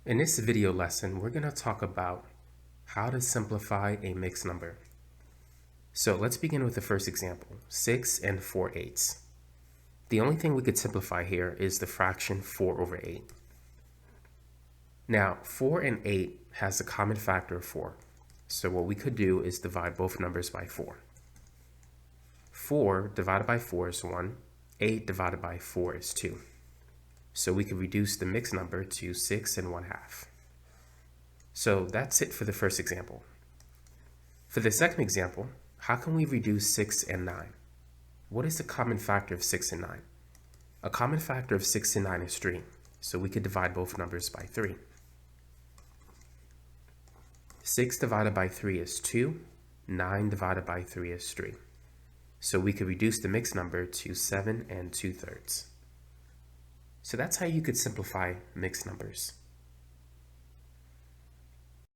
In this video lesson, we're going to talk about how to simplify a mixed number. So let's begin with the first example, 6 and 4/8. The only thing we could simplify here is the fraction 4/8. Now, 4 and 8 has a common factor of 4. So what we could do is divide both numbers by 4. 4 divided by 4 is 1. 8 divided by 4 is 2. So we could reduce the mixed number to 6 and 1/2. So that's it for the first example. For the second example, how can we reduce 6 and 9? What is the common factor of 6 and 9? A common factor of 6 and 9 is 3, so we could divide both numbers by 3. 6 divided by 3 is 2, 9 divided by 3 is 3. So we could reduce the mixed number to 7 and 2/3. So that's how you could simplify mixed numbers.